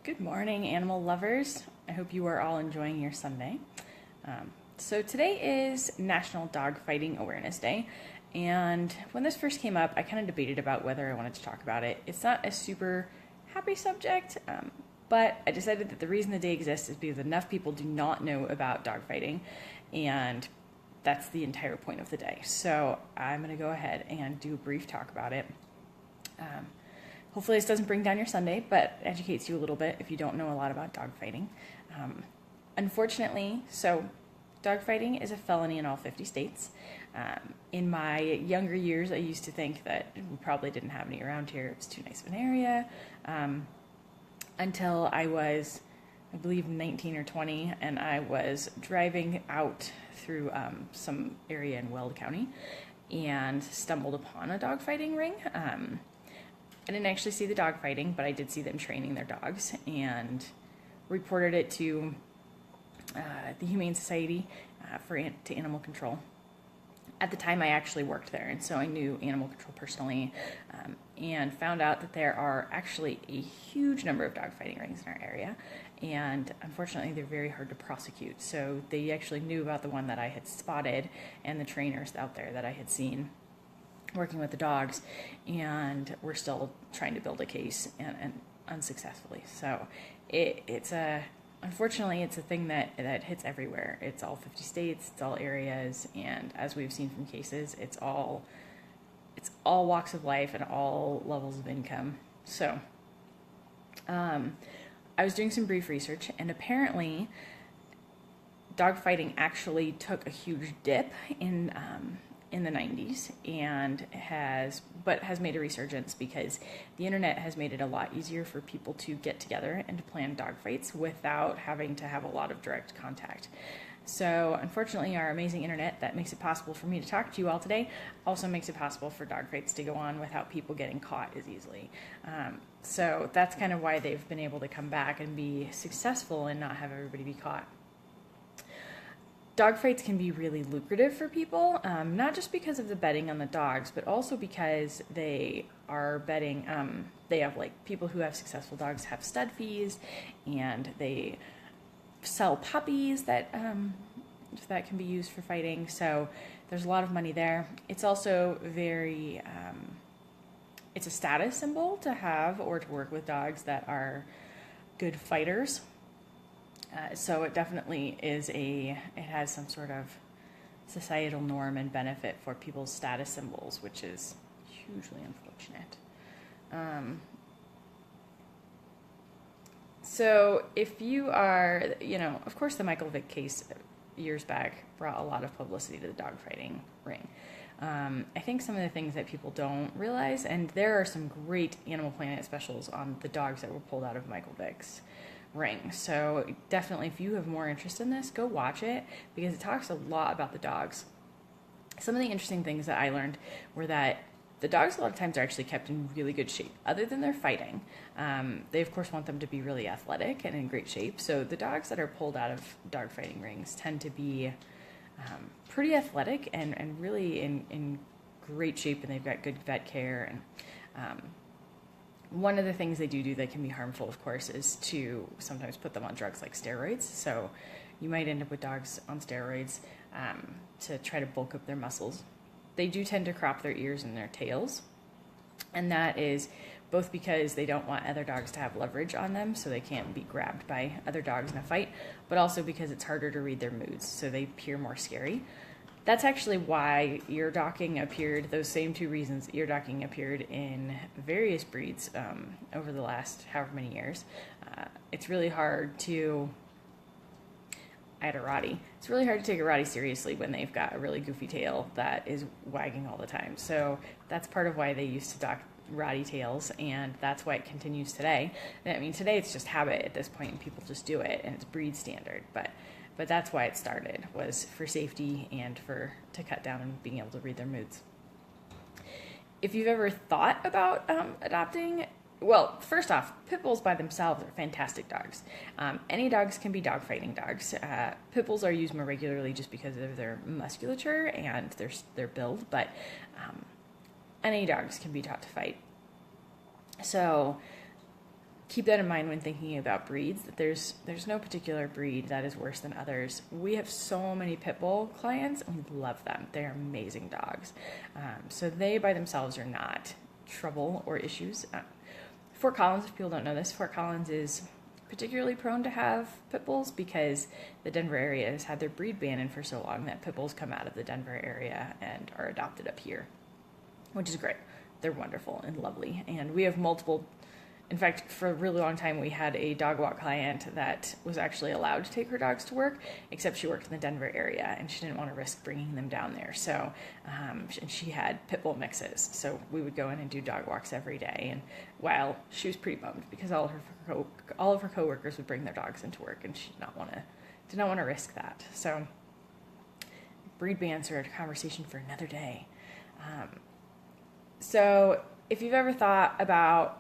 Good morning, animal lovers. I hope you are all enjoying your Sunday. So today is National Dog Fighting Awareness Day, and when this first came up, I kind of debated about whether I wanted to talk about it. It's not a super happy subject, but I decided that the reason the day exists is because enough people do not know about dog fighting, and that's the entire point of the day. So I'm going to go ahead and do a brief talk about it. Hopefully this doesn't bring down your Sunday, but educates you a little bit if you don't know a lot about dog fighting. Unfortunately, dog fighting is a felony in all 50 states. In my younger years, I used to think that we probably didn't have any around here. It was too nice of an area. Until I was, I believe, 19 or 20, and I was driving out through some area in Weld County and stumbled upon a dog fighting ring. I didn't actually see the dog fighting, but I did see them training their dogs and reported it to the Humane Society to Animal Control. At the time, I actually worked there, and so I knew Animal Control personally, and found out that there are actually a huge number of dog fighting rings in our area, and unfortunately, they're very hard to prosecute. So they actually knew about the one that I had spotted and the trainers out there that I had seen working with the dogs, and we're still trying to build a case and unsuccessfully. So unfortunately it's a thing that hits everywhere. It's all 50 states, it's all areas, and as we've seen from cases, it's all walks of life and all levels of income. So I was doing some brief research, and apparently dog fighting actually took a huge dip in the 90s and has made a resurgence because the internet has made it a lot easier for people to get together and to plan dog fights without having to have a lot of direct contact. So unfortunately, our amazing internet that makes it possible for me to talk to you all today also makes it possible for dog fights to go on without people getting caught as easily. So that's kind of why they've been able to come back and be successful and not have everybody be caught. Dog fights can be really lucrative for people, not just because of the betting on the dogs, but also because they are betting, they have people who have successful dogs have stud fees, and they sell puppies that can be used for fighting. So there's a lot of money there. It's also very, it's a status symbol to have or to work with dogs that are good fighters. So it definitely it has some sort of societal norm and benefit for people's status symbols, which is hugely unfortunate. So if you are, of course the Michael Vick case years back brought a lot of publicity to the dog fighting ring. I think some of the things that people don't realize, and there are some great Animal Planet specials on the dogs that were pulled out of Michael Vick's ring. So definitely, if you have more interest in this, go watch it because it talks a lot about the dogs. Some of the interesting things that I learned were that the dogs a lot of times are actually kept in really good shape other than their fighting. They of course want them to be really athletic and in great shape. So the dogs that are pulled out of dog fighting rings tend to be pretty athletic and really in great shape, and they've got good vet care. And one of the things they do that can be harmful, of course, is to sometimes put them on drugs like steroids. So you might end up with dogs on steroids to try to bulk up their muscles. They do tend to crop their ears and their tails, and that is both because they don't want other dogs to have leverage on them so they can't be grabbed by other dogs in a fight, but also because it's harder to read their moods, so they appear more scary. That's actually why ear docking appeared, those same two reasons ear docking appeared in various breeds over the last however many years. It's really hard to, I had a Rottie. It's really hard to take a Rottie seriously when they've got a really goofy tail that is wagging all the time. So that's part of why they used to dock Rottie tails, and that's why it continues today. I mean, today it's just habit at this point, and people just do it, and it's breed standard, but that's why it started, was for safety and to cut down on being able to read their moods. If you've ever thought about adopting, well, first off, pit bulls by themselves are fantastic dogs. Any dogs can be dog fighting dogs. Pit bulls are used more regularly just because of their musculature and their build, but any dogs can be taught to fight. So keep that in mind when thinking about breeds, that there's no particular breed that is worse than others. We have so many pit bull clients, and we love them. They're amazing dogs. So they by themselves are not trouble or issues. Fort Collins, if people don't know this, Fort Collins is particularly prone to have pit bulls because the Denver area has had their breed ban in for so long that pit bulls come out of the Denver area and are adopted up here, which is great. They're wonderful and lovely. And we have multiple. In fact, for a really long time, we had a dog walk client that was actually allowed to take her dogs to work, except she worked in the Denver area and she didn't want to risk bringing them down there. So, and she had pit bull mixes. So we would go in and do dog walks every day. And while she was pretty bummed because all of her coworkers would bring their dogs into work, and she did not want to risk that. So, breed bans are a conversation for another day. So, if you've ever thought about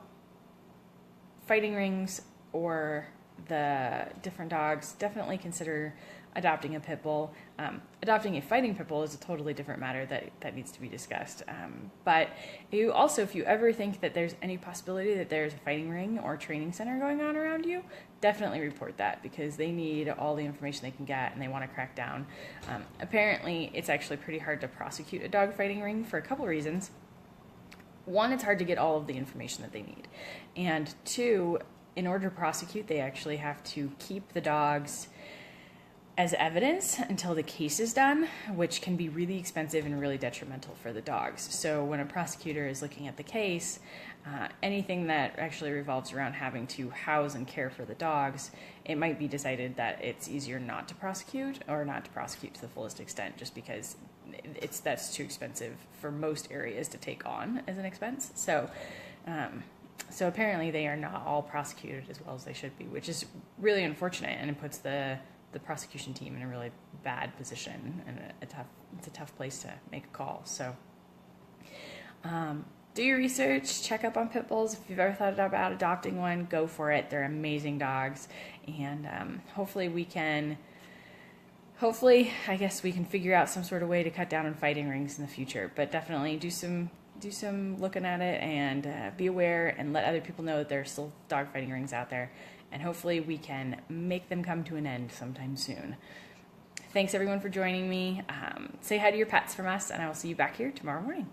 fighting rings or the different dogs, definitely consider adopting a pit bull. Adopting a fighting pit bull is a totally different matter that needs to be discussed. But if you ever think that there's any possibility that there's a fighting ring or training center going on around you, definitely report that, because they need all the information they can get and they want to crack down. Apparently, it's actually pretty hard to prosecute a dog fighting ring for a couple reasons. One, it's hard to get all of the information that they need. And two, in order to prosecute, they actually have to keep the dogs as evidence until the case is done, which can be really expensive and really detrimental for the dogs. So when a prosecutor is looking at the case, anything that actually revolves around having to house and care for the dogs, it might be decided that it's easier not to prosecute, or not to prosecute to the fullest extent, just because that's too expensive for most areas to take on as an expense. So apparently they are not all prosecuted as well as they should be, which is really unfortunate, and it puts the prosecution team in a really bad position, and it's a tough place to make a call. So do your research, check up on pit bulls. If you've ever thought about adopting one, go for it. They're amazing dogs, and hopefully, I guess we can figure out some sort of way to cut down on fighting rings in the future. But definitely do some looking at it, and be aware, and let other people know that there are still dog fighting rings out there. And hopefully we can make them come to an end sometime soon. Thanks everyone for joining me. Say hi to your pets from us, and I will see you back here tomorrow morning.